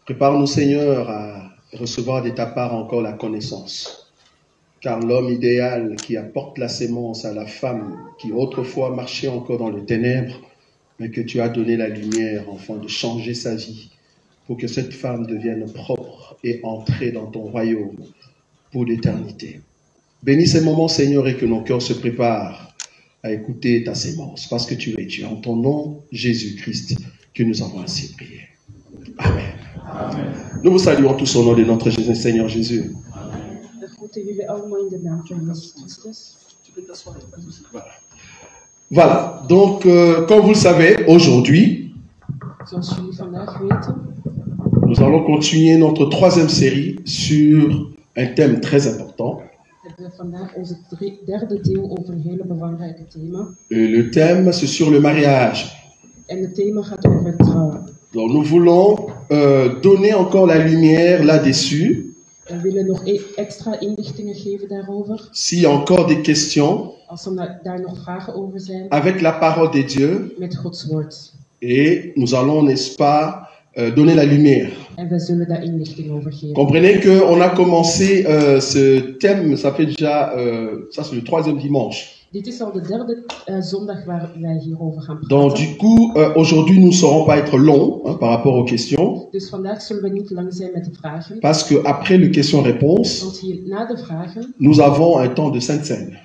Prépare-nous, Seigneur, à recevoir de ta part encore la connaissance. Car l'homme idéal qui apporte la sémence à la femme qui autrefois marchait encore dans les ténèbres, mais que tu as donné la lumière afin de changer sa vie, pour que cette femme devienne propre et entre dans ton royaume pour l'éternité. Bénis ces moments, Seigneur, et que nos cœurs se préparent à écouter ta sémence, parce que tu es Dieu. En ton nom, Jésus-Christ, que nous avons ainsi prié. Amen. Amen. Nous vous saluons tous au nom de notre Seigneur Jésus. Voilà. Donc, comme vous le savez, aujourd'hui, nous allons continuer notre troisième série sur un thème très important. Et le thème, c'est sur le mariage. Donc, nous voulons donner encore la lumière là-dessus. S'il y a encore des questions, avec la parole de Dieu, et nous allons, n'est-ce pas, donner la lumière. Comprenez qu'on a commencé ce thème, ça fait déjà, ça c'est le troisième dimanche. Donc du coup, aujourd'hui nous ne saurons pas être longs par rapport aux questions. Parce qu'après les questions-réponses, nous avons un temps de Sainte Seine.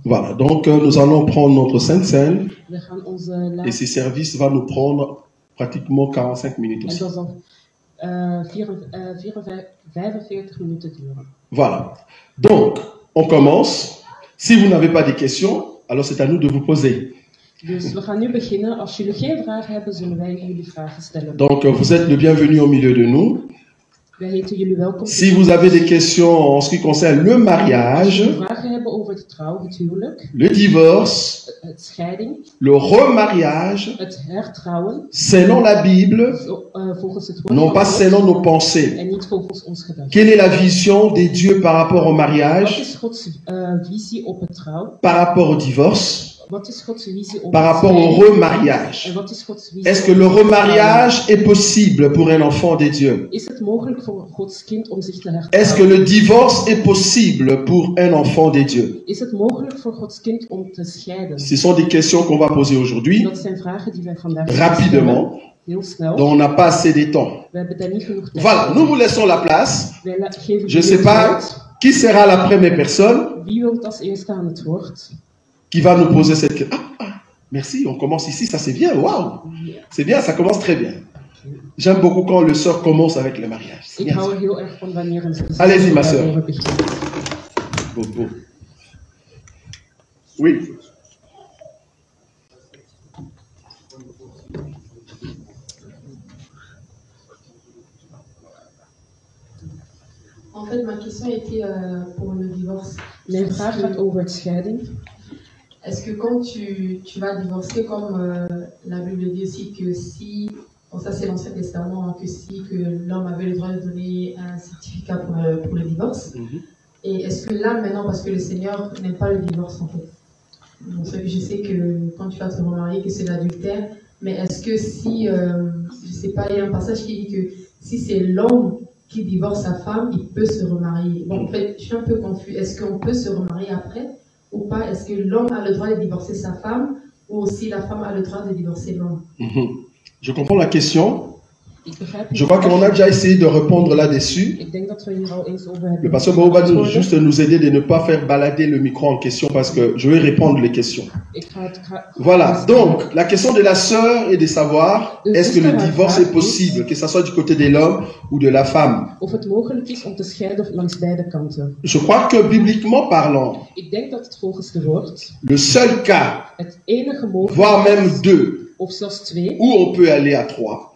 Voilà, donc nous allons prendre notre Sainte Seine et ce service va nous prendre pratiquement 45 minutes aussi. Voilà, donc on commence. Si vous n'avez pas de questions, alors c'est à nous de vous poser. Donc vous êtes le bienvenu au milieu de nous. Si vous avez des questions en ce qui concerne le mariage, le divorce, le remariage, selon la Bible, non pas selon nos pensées. Quelle est la vision des dieux par rapport au mariage, par rapport au divorce, par rapport au remariage? Est-ce que le remariage est possible pour un enfant de Dieu? Est-ce que le divorce est possible pour un enfant de Dieu? Ce sont des questions qu'on va poser aujourd'hui, rapidement, dont on n'a pas assez de temps. Voilà, nous vous laissons la place. Je ne sais pas qui sera la première personne qui va nous poser cette question. Merci, on commence ici, ça c'est bien, waouh! C'est bien, ça commence très bien. J'aime beaucoup quand le sœur commence avec le mariage. Bien. Allez-y, ma sœur. Beau. Oui. En fait, ma question était pour le divorce. Est-ce que quand tu vas divorcer, comme la Bible dit aussi que si, bon, ça c'est l'Ancien Testament, hein, que si que l'homme avait le droit de donner un certificat pour le divorce, et est-ce que là maintenant, parce que le Seigneur n'aime pas le divorce en fait, donc je sais que quand tu vas te remarier que c'est l'adultère, mais est-ce que si, je sais pas, il y a un passage qui dit que si c'est l'homme qui divorce sa femme, il peut se remarier. Bon, en fait, je suis un peu confus. Est-ce qu'on peut se remarier après ou pas? Est-ce que l'homme a le droit de divorcer sa femme ou aussi la femme a le droit de divorcer l'homme? Je comprends la question. Je crois qu'on a déjà essayé de répondre là-dessus. Le pasteur Bao va juste nous aider de ne pas faire balader le micro en question parce que je vais répondre les questions. Voilà, donc la question de la sœur est de savoir est-ce que le divorce est possible, que ce soit du côté de l'homme ou de la femme. Je crois que bibliquement parlant, le seul cas, voire même deux, où on peut aller à 3.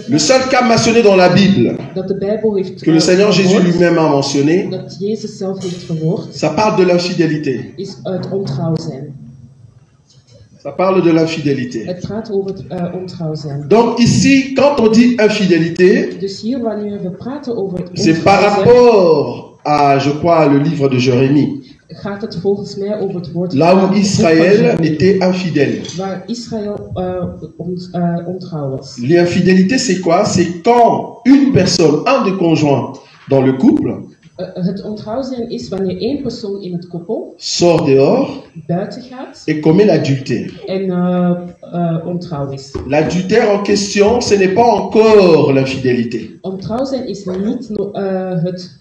Le seul cas mentionné dans la Bible, que le Seigneur Jésus lui-même a mentionné, ça parle de l'infidélité. Ça parle de l'infidélité. Donc ici, quand on dit infidélité, c'est par rapport à, je crois, le livre de Jérémie. gaat het volgens mij over het woord là où Israël était infidèle. waar Israël ontrouw was. L'infidélité, c'est quoi? C'est quand une personne, un des conjoints dans le couple, Het ontrouw zijn is wanneer één persoon in het koppel sort dehors buiten gaat et commet l'adultère. en ontrouw is. L'adultère en question, ce n'est pas encore l'infidélité. Ontrouw zijn is niet het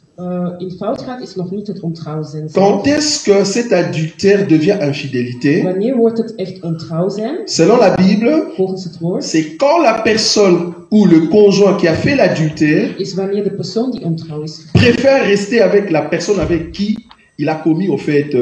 in fout gaat is nog niet het ontrouw zijn. Quand est-ce que cet adultère devient infidélité? Wanneer wordt het echt ontrouw zijn? Selon la Bible, Volgens het woord c'est quand la personne ou le conjoint qui a fait l'adultère is wanneer de persoon die ontrouw is préfère rester avec la personne avec qui il a commis au fait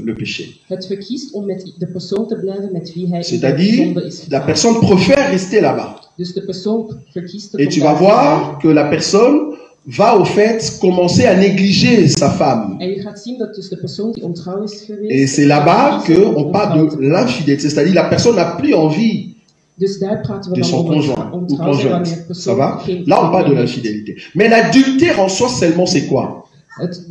le péché. het verkiest om met de persoon te blijven met wie hij in de C'est-à-dire, zonde is la gegaan. personne préfère rester là-bas. Dus de persoon verkiest Et tu vas daar te voir blijven. que la personne va au fait commencer à négliger sa femme. En je gaat zien dat dus de persoon die ontrouw is geweest Et c'est là-bas verkiest om qu'on parle ontrouw te de blijven. l'infidélité. C'est-à-dire, la personne n'a plus envie Dus daar praten we de dan son over conjoint ou ontrouw zijn wanneer conjointe. de Ça persoon va? geen Là, on parle de geen- l'infidélité. Mais l'adultère en soi seulement, c'est quoi? Het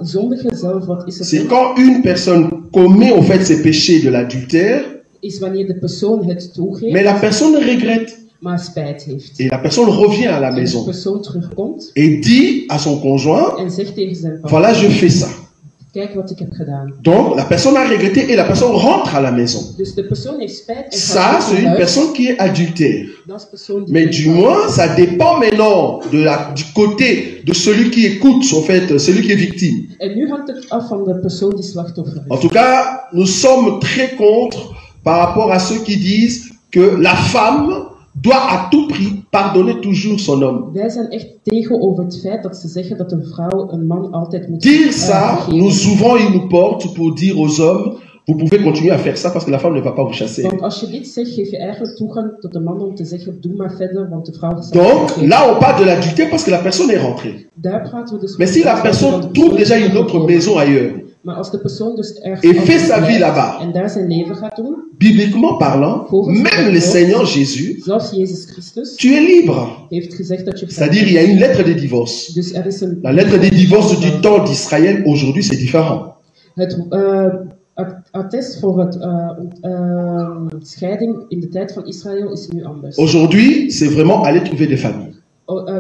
zondige zelf, wat is het? C'est quand une personne commet au fait ses péchés de l'adultère, Is wanneer de persoon het toegeeft, mais la personne regrette. maar spijt heeft. Et la personne revient à la En de maison persoon terugkomt et dit à son conjoint, en zegt tegen zijn partner, voilà, je fais ça. kijk wat ik heb gedaan. Donc, la personne a regretté et la personne rentre à la maison. Dus de persoon heeft spijt en Ça, gaat c'est terug une naar huis. personne qui est adultère. Dat is de persoon die Mais du moins, ça dépend maintenant du côté de celui qui écoute, en fait, celui qui est victime. En nu hangt het af van de persoon die slachtoffer En is. tout cas, nous sommes très contre par rapport à ceux qui disent que la femme doit à tout prix pardonner toujours son homme. Wij zijn echt tegen over het feit dat ze zeggen dat een vrouw een man altijd moet Dire ça, vergeven. nous ouvrons une porte pour dire aux hommes, vous pouvez continuer à faire ça parce que la femme ne va pas vous chasser. Want als je dit zegt, geef je eigenlijk toegang tot de man om te zeggen, doe maar verder, want de vrouw zal Donc, vergeven. là, on parle de l'adultère parce que la personne est rentrée. Daar praten we dus Mais si la personne trouve déjà une autre maison ailleurs, Maar als de persoon dus et ergens fait anders sa vie blijft là-bas, en daar zijn leven gaat doen, bibliquement parlant, même le Seigneur Jésus, zelfs Jezus Christus tu es libre. heeft gezegd dat je vrij C'est-à-dire, il y a une lettre de divorce. Dus er is een La lettre de divorce du temps d'Israël, aujourd'hui, c'est différent. Het attest voor het scheiding in de tijd van Israël is nu anders. Aujourd'hui, c'est vraiment aller trouver des familles.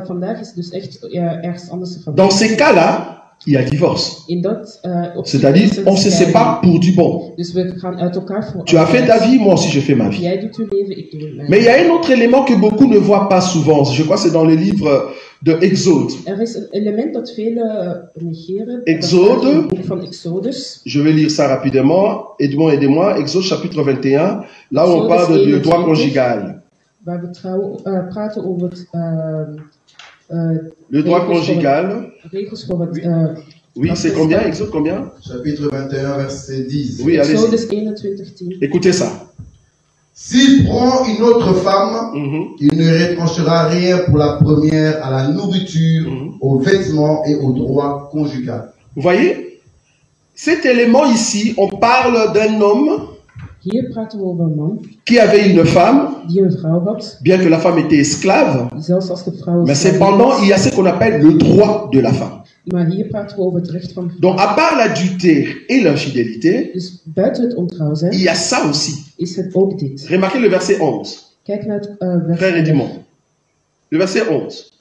Vandaag is het dus echt ergens anders van. Dans ces cas-là, il y a divorce. In dat C'est-à-dire, on se sépare pour du bon. Dus we gaan uit elkaar voor. Tu as fait ta vie, moi aussi je fais ma vie. Jij doet je leven, ik doe het mijn. Mais il y a un autre élément que beaucoup ne voient pas souvent. Je crois que c'est dans le livre de Exode. Er is een element dat velen negeren. Exode. Dat is het boek van Exodus. Je vais lire ça rapidement. Aidez-moi. Exode chapitre 21. Là où on parle de droit conjugal. Waar we praten over het. Le droit conjugal. Regels voor het. Oui, c'est combien? Exode combien? Chapitre 21, verset 10. Oui, allez-y. Exodus 21:10. Écoutez ça. S'il prend une autre femme, Mhm. il ne retranchera rien pour la première à la nourriture, aux vêtements et au droit conjugal. Vous voyez? Cet élément ici, on parle d'un homme Hier praten we over een man qui avait une femme, die een vrouw had, bien que la femme était esclave, zelfs als de vrouw. mais cependant, il y a ce qu'on appelle le droit de la femme. Maar hier praten we over het recht van. Donc, à part l'adultère et l'infidélité, Dus buiten het ontrouw zijn, il y a ça aussi. is het ook dit. Remarquez le verset 11. Kijk naar het Frère vers. Edmond. Le verset 11.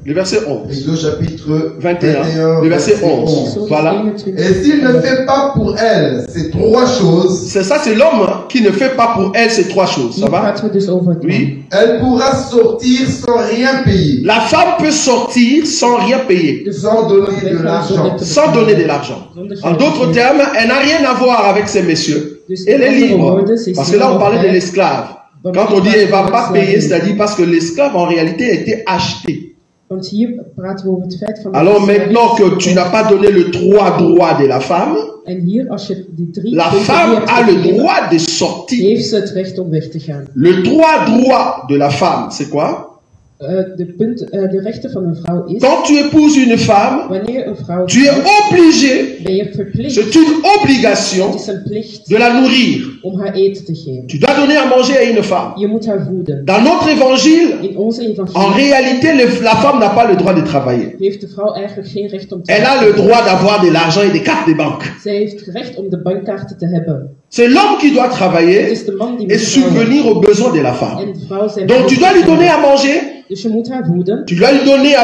Le verset 11. Exode chapitre 21. Le verset 11. Voilà. Et s'il ne fait pas pour elle ces trois choses, C'est ça, c'est l'homme qui ne fait pas pour elle ces trois choses. Ça Hier va? praten we dus over het man. Oui. elle pourra sortir sans rien payer, La femme peut sortir sans rien payer, Dus sans donner de l'argent. sans donner de l'argent. En d'autres termes, elle n'a rien à voir avec ces messieurs. Dus Elle est in andere libre. woorden, ze is Parce que là, on niet parlait de vrij. l'esclave. Quand on dit elle ne va pas payer, c'est-à-dire parce que l'esclave, en réalité, a été acheté. Want hier praten we over het feit van. Alors maintenant que tu n'as pas donné le droit de la femme, En hier, als je die drie. la punten femme hier a hebt le gegeven, droit de sortir. heeft ze het recht om weg te gaan. Le droit de la femme, c'est quoi? De rechten van een vrouw is, quand tu épouses une femme, wanneer een vrouw tu es obligé, ben je verplicht, c'est une obligation het is een plicht de la nourrir. om haar eten te geven. Tu dois donner à manger à une femme. Je moet haar voeden. Dans notre évangile, In onze en evangelie réalité, la femme n'a pas le droit de travailler. heeft de vrouw eigenlijk geen recht om te Elle a le droit d'avoir de l'argent et des cartes de banque. Zij heeft recht om de bankkaarten te hebben. C'est l'homme qui doit Het travailler is de man die et moet werken. subvenir aux besoins de la femme. En de vrouw zijn Donc tu dois lui donner à manger, Dus je moet haar voeden. tu dois lui donner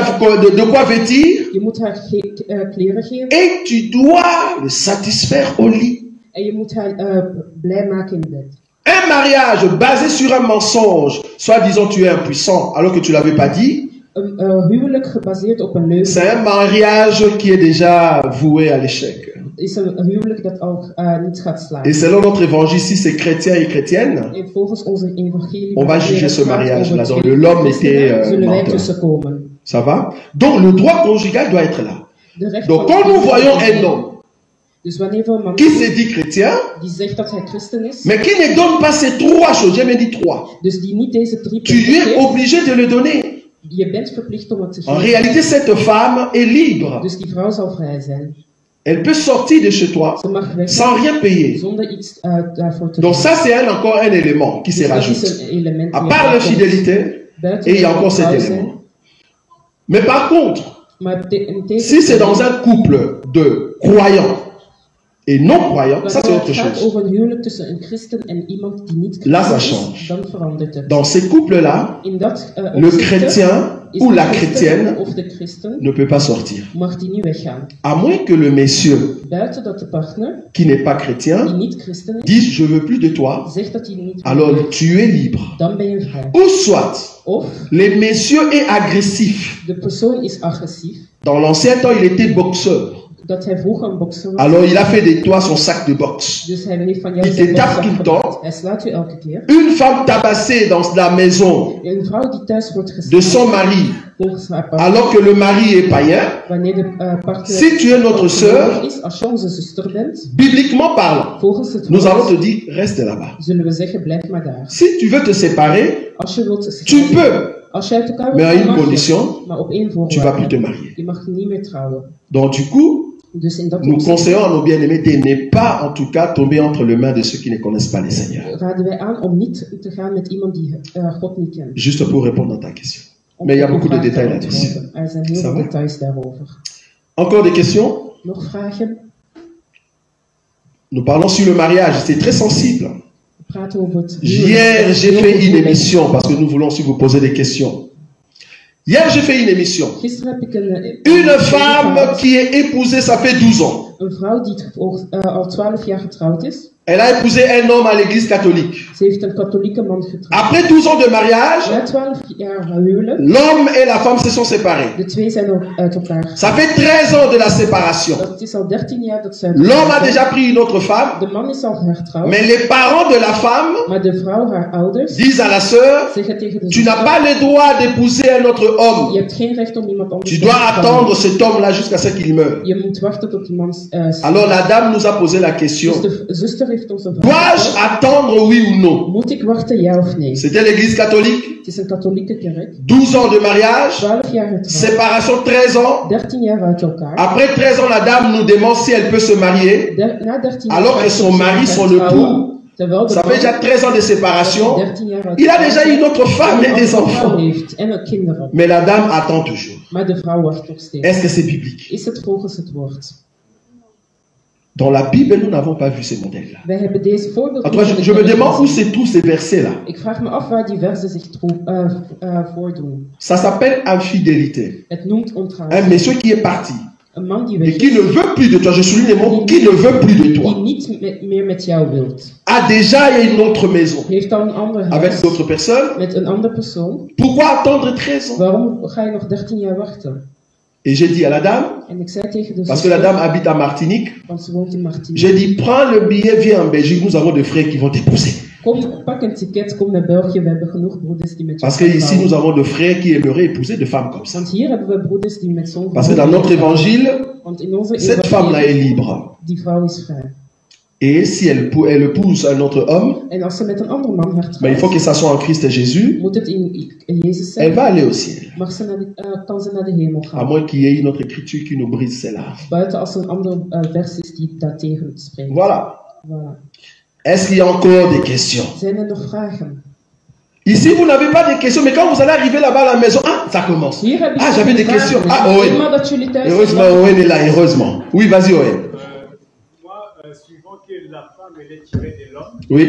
de quoi vêtir Je moet haar kleren geven. et tu dois le satisfaire au lit. En je moet haar blij maken in bed. Un mariage basé sur un mensonge, soi-disant tu es impuissant alors que tu l'avais pas dit, Een huwelijk gebaseerd op een leugen c'est un mariage qui est déjà voué à l'échec. is een huwelijk dat al niet gaat Et slagen. selon notre évangile, si c'est chrétien et chrétienne, En volgens onze evangelie on va juger ce mariage-là. Donc l'homme était zullen wij menteur. tussenkomen. Ça va? Donc le droit conjugal doit être là. De recht Donc van quand nous de voyons un homme Dus wanneer we een man qui se dit chrétien, die zegt dat hij christen is, mais qui ne donne pas ces trois choses, j'ai même dit trois, dus die niet deze drie tu lui punten es geeft, obligé de le donner. je bent verplicht om het te En geven. réalité, cette femme est libre. Dus die vrouw zal vrij zijn. Elle peut sortir de chez toi Ze mag weg sans rien payer. zonder iets daarvoor te Donc doen. ça, c'est encore un élément qui se Dus dat is rajoute. een element À die part erbij komt. l'infidélité, Buiten et il y a de encore cet trouw zijn. élément. Mais par contre, Maar si c'est dans un couple de croyants et non-croyants, ça c'est autre het gaat chose. over een huwelijk tussen een christen en iemand die niet Là, ça christen change. is, dan verandert het. Dans ces couples-là, In dat le opzichte chrétien is ou de la christen chrétienne of de christen ne peut pas sortir. mag die niet weggaan. À moins que le monsieur Buiten dat de partner, qui n'est pas die chrétien niet christen is, dise je veux plus de toi, zegt dat hij niet alors wil, tu es libre. dan ben je vrij. Ou soit, Of le monsieur est agressif. de persoon is agressief, Dans l'ancien temps, il était boxeur. dat hij vroeger een bokser was. Alors il a fait de toi son sac de boxe. Dus hij heeft van jou Il zijn te tape bokszak tout le temps. gemaakt. Hij slaat u elke keer. Une femme tabassée dans la maison Een vrouw die thuis wordt de geslagen son mari, volgens haar partner, alors que le mari est païen, wanneer de partner si tu es notre sœur, is, als je onze zuster bent, bibliquement parlant, volgens het nous allons woord te dire reste là-bas. zullen we zeggen blijf maar daar. Si tu veux te séparer, Als je wilt tu scheiden, peux, als je uit elkaar mais à wilt, une mag je. condition, Maar op één tu vas plus voorwaarde. te marier. Je mag niet meer trouwen. Donc du coup, Dus in dat nous opzicht conseillons à nos bien-aimés de ne pas en tout cas tomber entre les mains de ceux qui ne connaissent pas le Seigneur. raden wij aan om niet te gaan met iemand die God niet kent. Juste pour répondre à ta question. Om Mais il y a op uw beaucoup de vraag te détails là-dessus. antwoorden. Er zijn heel Ça veel va? details daarover. Encore des questions? Nog vragen? Nous parlons sur le mariage, c'est très sensible. We praten over het Hier, j'ai Heel fait une gevoelig. émission parce que nous voulons aussi vous poser des questions. Hier, j'ai fait une émission. Gisteren heb ik een Une femme qui est épousée, ça fait 12 ans. Een vrouw die al 12 jaar getrouwd is. Elle a épousé un homme à l'église catholique. Ze heeft een katholieke man getrouwd. Après 12 ans de mariage, Na 12 jaar huwelijk, l'homme et la femme se sont séparés. de twee zijn ook uit elkaar. Ça fait 13 ans de la séparation. Het is al 13 jaar dat ze uit L'homme elkaar a zijn. déjà pris une autre femme, De man is al hertrouwd, mais les parents de la femme maar de vrouw, haar ouders, disent à la sœur, zeggen tegen de tu n'as zuster, pas le droit d'épouser un autre je homme. hebt geen recht om iemand anders Tu te dois trouwen. attendre cet homme-là jusqu'à ce qu'il meure. Je moet wachten tot die man Alors la dame nous a posé la question, Dus de zuster heeft ons een vraag dois-je gesteld. attendre oui ou non? Moet ik wachten, ja of nee? C'était l'église catholique, Het is een katholieke kerk. 12 ans de mariage, 12 jaar getrouwd, séparation 13 ans. 13 jaar uit elkaar. Après 13 ans, la dame nous demande si elle peut se marier, Na 13 jaar alors que son mari, son époux, terwijl de ça fait déjà 13 ans de séparation, 13 jaar uit il a elkaar déjà une autre femme et des enfants. heeft en kinderen. Mais la dame attend toujours. Maar de vrouw wacht nog steeds. Est-ce que c'est biblique? Is het volgens het woord? Dans la Bible, nous n'avons pas vu ces modèles-là. Wij hebben deze voorbeelden. En tout cas, je me demande où se trouvent ces versets-là. Ik vraag me af waar die versen zich voordoen. Ça s'appelle infidélité. Het noemt ontrouw. Un monsieur qui est parti Een man die et weg qui ne is, veut plus de toi, je souligne les mots, qui ne veut plus de die toi, niet meer met jou wilt. a déjà une autre maison Heeft al een ander avec huis d'autres personnes. met een andere persoon. Pourquoi attendre 13 ans? Waarom ga je nog 13 jaar wachten? Et j'ai dit à la dame, En ik zei tegen de parce que la zuster, dame habite à Martinique, want ze woont in Martinique. j'ai dit, prends le billet, viens en Belgique, nous avons des frères qui vont t'épouser. Kom, pak een ticket, kom naar België. We hebben genoeg broeders die met je Parce que gaan ici, trouwen. nous avons des frères qui aimeraient épouser des femmes comme ça. Want hier hebben we broeders die met zo'n Parce que dans notre évangile, Want in onze cette femme-là est evangelie, libre. die vrouw is vrij. Et si elle épouse un autre homme, En als ze met een andere man ben, il faut hertrouwt, que ça soit en Christ Jésus. moet het in Jezus Elle zijn. va aller au ciel. Mag ze naar kan ze naar de hemel À gaan. moins qu'il y ait une autre écriture qui nous brise cela. Buiten als er een andere vers is die daartegen spreekt. Voilà. Voilà. Est-ce qu'il y a encore des questions? Zijn er nog vragen? Ici, vous n'avez pas de questions, mais quand vous allez arriver là-bas à la maison, ah, ça commence. Hier heb ik Ah, j'avais des vragen. questions. Ah, Eenmaal Owen. dat jullie thuis Heureusement, Owen est là, heureusement. Oui, vas-y, Owen. Moi, suivant que la femme elle est tirée de l'homme, Oui.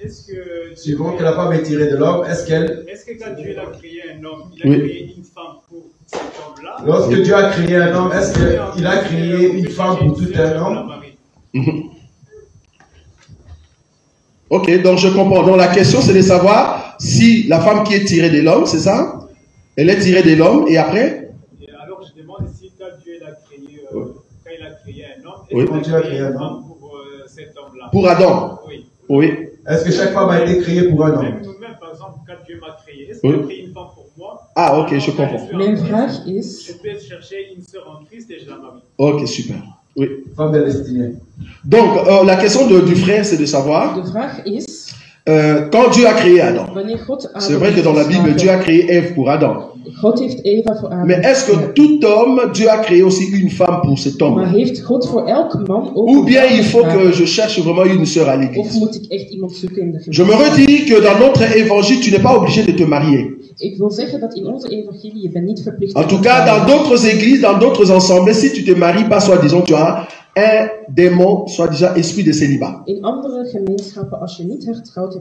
est-ce que Suivant que la femme est tirée de l'homme, est-ce que quand Dieu a créé un homme, il a Oui. créé une femme pour cet homme-là? lorsque Dieu a créé un homme, est-ce qu'il a créé une femme pour tout un homme? Ok, donc je comprends. Donc la question, c'est de savoir si la femme qui est tirée de l'homme, c'est ça? Elle est tirée de l'homme et après? Et alors je demande si quand Dieu a créé, quand il a créé un homme, Oui. est-ce Quand qu'il Dieu a a créé créé un une homme. femme pour cet homme-là? Pour Adam? Oui. Oui. Est-ce que chaque femme a été créée pour un homme? Même nous-mêmes, par exemple, quand Dieu m'a créé, est-ce qu'il Oui. a créé une femme pour moi? Ah, ok, je Alors, quand comprends. suis en Mijn Christ, vraag is, je peux chercher une sœur en Christ et je la marie. Ok, super. Oui. Femme destinée. Donc, la question du frère, c'est de savoir, de vraag is, quand Dieu a créé Adam, wanneer God Adam c'est vrai que dans la Bible, Dieu a créé Ève pour Adam. God heeft Eva voor Adam Mais est-ce que gemaakt. tout homme, Dieu a créé aussi une femme pour cet homme? Maar heeft God voor elke man ook Ou een bien vrouw il faut que gemaakt? je cherche vraiment une sœur à Of l'église? moet ik echt iemand zoeken in de Je me gemeente? redis que dans notre évangile, tu n'es pas obligé de te marier. Ik wil zeggen dat in onze evangelie je bent niet verplicht En te tout cas, dans trouwen. d'autres églises, dans d'autres ensembles, si tu te maries pas, soi-disant, tu as un démon, soi-disant esprit de célibat. In andere gemeenschappen, als je niet hertrouwt,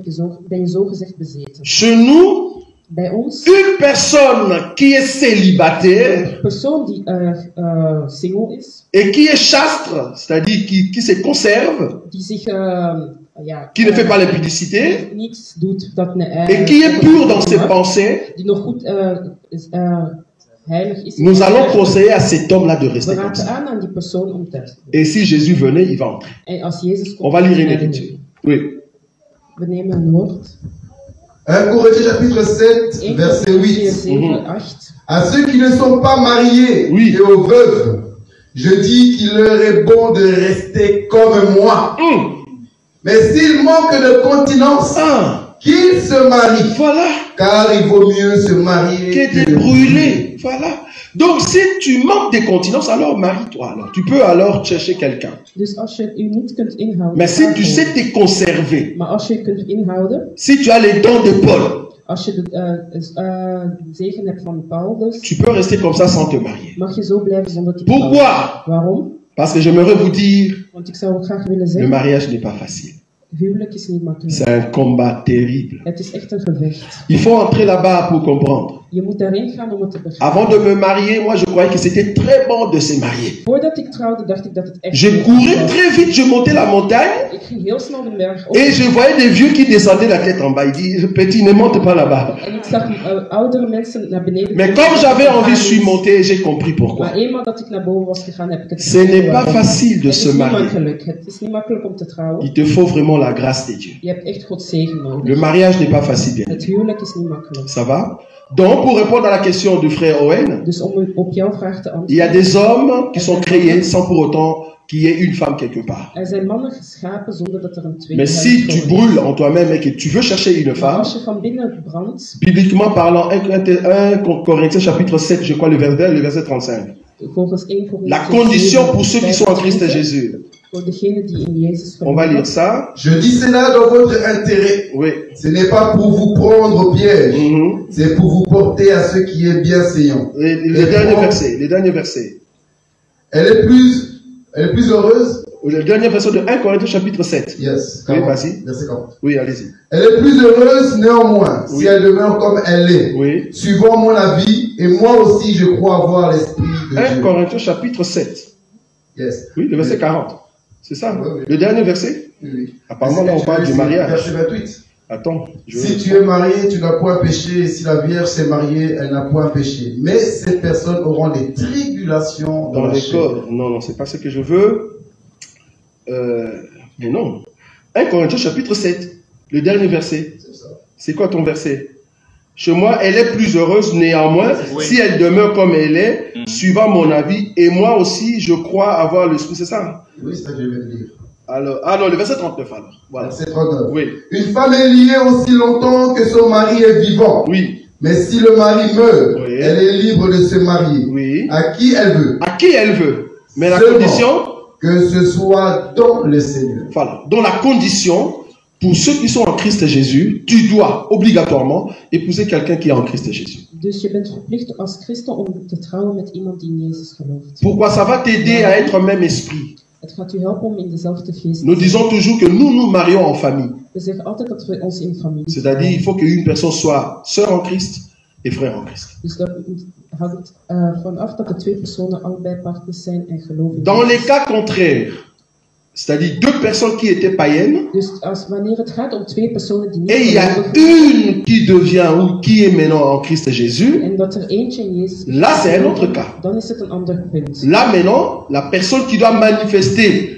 ben je zogezegd bezeten. Chez nous, Bij ons, une personne qui est célibataire een persoon die single is, et qui est chastre, c'est-à-dire qui se conserve, die zich qui ne fait pas l'impudicité, niets doet dat et qui est pur dans ses pensées, die nog goed heilig is. nous allons conseiller à cet homme-là de We rester comme raden ça. aan aan die persoon om thuis te blijven. Et si Jésus venait, il va entrer. En als Jezus komt, On va lire une dan écriture. Oui. we nemen een woord. 1 Corinthiens chapitre 7, 1 verset Corinthië 8. 7, 8. À ceux qui ne sont pas mariés Oui. et aux veuves, je dis qu'il leur est bon de rester comme moi. Mais s'ils manquent de continence, Ah, qu'ils se marient, voilà. car il vaut mieux se marier Qui était que brûlé. Voilà. Donc, si tu manques de continence, alors marie-toi. Alors, tu peux alors chercher quelqu'un. Dus als je u niet kunt inhouden, Mais si tu sais te conserver, maar als je je kunt inhouden, si tu as les dons de Paul, als je de zegen hebt van Paulus, tu peux rester comme ça sans te marier. mag je zo blijven zonder te trouwen. Pourquoi? Waarom? Parce que j'aimerais vous dire, Want ik zou ook graag willen le zeggen, mariage n'est pas facile. huwelijk is niet makkelijk. C'est un combat terrible. Het is echt een gevecht. Il faut entrer là-bas pour comprendre. Je moet daarin gaan om het te begrijpen. Avant de me marier, moi, je croyais que c'était très bon de se marier. Voordat ik trouwde, dacht ik dat het echt Je goed courais was. très vite, je montais la montagne Ik ging heel snel de berg op. et je voyais des vieux qui descendaient la tête en bas. Ils disent, petit, ne monte pas là-bas. En ik zag oudere mensen naar beneden. Mais comme j'avais envie, je suis monté et j'ai compris pourquoi. Maar eenmaal dat ik naar boven was gegaan, heb ik het Ce n'est pas waarom. facile de Het se is niet marier. makkelijk. Het is niet makkelijk om te trouwen. Il te faut vraiment la grâce de Dieu. Je hebt echt Gods zegen nodig. Le mariage n'est pas facile, bien. Het huwelijk is niet makkelijk. Ça va? Donc, pour répondre à la question du frère Owen, Dus om op jouw vraag te il y a antwoorden. des hommes qui sont créés sans pour autant qu'il y ait une femme quelque part. Er zijn mannen geschapen zonder dat er een tweede Mais si tu huishouden is. brûles en toi-même et que tu veux chercher une Maar femme, als je van binnen brandt, bibliquement parlant, 1 Corinthiens chapitre 7, je crois le verset 35. volgens 1 Corinthië La condition 7, pour ceux qui sont en Christ 25, Jésus. voor degenen die in Jezus On va geloven. lire ça. Je dis cela dans votre intérêt. Oui. Ce n'est pas pour vous prendre au piège, Mhm. c'est pour vous porter à ce qui est bienséant. Et le dernier verset. Le dernier verset. Elle est plus heureuse. Le dernier verset de 1 Corinthiens chapitre 7. Yes. Oui, 40. vas-y. Verset 40. Oui, allez-y. Elle est plus heureuse néanmoins Oui. si elle demeure comme elle est, Oui. suivant mon avis, et moi aussi je crois avoir l'esprit de 1 Dieu. Corinthiens chapitre 7. Yes. Oui, le verset 40. C'est ça, hein? Oui, oui. Le dernier verset? Oui, oui. Apparemment, là, on parle du mariage. Verset 28. Attends. Si tu es marié, tu n'as point péché, et si la Vierge s'est mariée, elle n'a point péché. Mais ces personnes auront des tribulations Dans la les chair. corps. Non, non, c'est pas ce que je veux. Mais non. 1 Corinthiens chapitre 7. Le dernier verset. C'est ça. C'est quoi ton verset? Chez moi, elle est plus heureuse néanmoins Oui. si elle demeure comme elle est, suivant mon avis. Et moi aussi, je crois avoir l'esprit. C'est ça? Oui, c'est ça que je viens de dire. Alors, le verset 39 alors. Voilà. Verset 39. Oui. Une femme est liée aussi longtemps que son mari est vivant. Oui. Mais si le mari meurt, Oui. elle est libre de se marier. Oui. À qui elle veut. À qui elle veut. Mais la Seulement condition, que ce soit dans le Seigneur. voilà. Dans la condition, pour ceux qui sont en Christ Jésus, tu dois obligatoirement épouser quelqu'un qui est en Christ Jésus. Dus je bent verplicht als christen om te trouwen met iemand die in Jezus gelooft. Pourquoi? Ça va t'aider à être un même esprit. Het gaat u helpen om in dezelfde geest Nous te disons toujours que nous marions en famille. We zeggen altijd dat we ons in familie C'est-à-dire, il faut qu'une personne soit sœur en Christ et frère en Christ. Dus dat hangt vanaf dat de twee personen allebei partners zijn en geloven. Dans les cas contraires, c'est-à-dire deux personnes qui étaient païennes, Dus wanneer het gaat om twee personen die niet et il y a geloven une qui devient ou qui est maintenant en Christ Jésus, en dat er eentje in Jezus là c'est un autre cas. dan is het een ander punt. Là maintenant, la personne qui doit manifester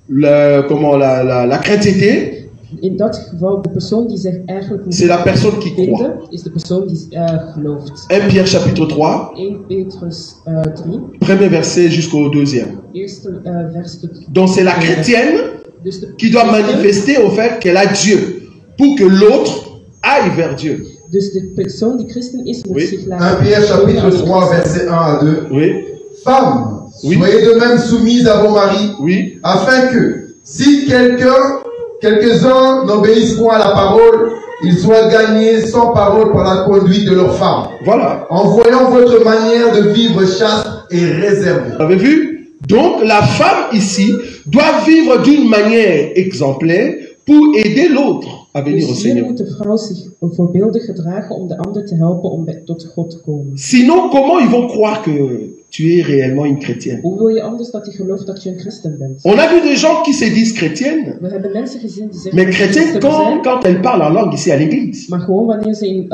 la chrétienté, In dat geval, de persoon die zich eigenlijk moet c'est la personne qui croit. vinden, is de persoon die gelooft. 1 Pierre chapitre 3, 1 Petrus 3, premier verset jusqu'au deuxième. eerste verstuk. Donc c'est la chrétienne Dus de qui doit manifester au fait qu'elle a Dieu pour que l'autre aille vers Dieu. Dus de persoon die christen is, moet Oui. zich 1 laten Pierre chapitre als 3 verset 1 à 2. Oui, Femmes, Oui. soyez de même soumises à vos maris, oui, afin que, si quelques-uns n'obéissent point à la parole, ils soient gagnés sans parole par la conduite de leurs femmes, voilà. en voyant votre manière de vivre chaste et réservée. Vous avez vu? Donc la femme ici doit vivre d'une manière exemplaire pour aider l'autre à venir au Dus hier Seigneur. moet de vrouw zich voorbeeldig gedragen om de ander te helpen om tot God te komen. Sinon, comment ils vont croire que tu es réellement une chrétienne? Hoe wil je anders dat hij gelooft dat je een christen bent? On a vu des gens qui se disent chrétiennes, We hebben mensen gezien die zeggen mais dat ze chrétiennes christen zijn, quand elles parlent en langue ici à l'église. maar gewoon wanneer ze in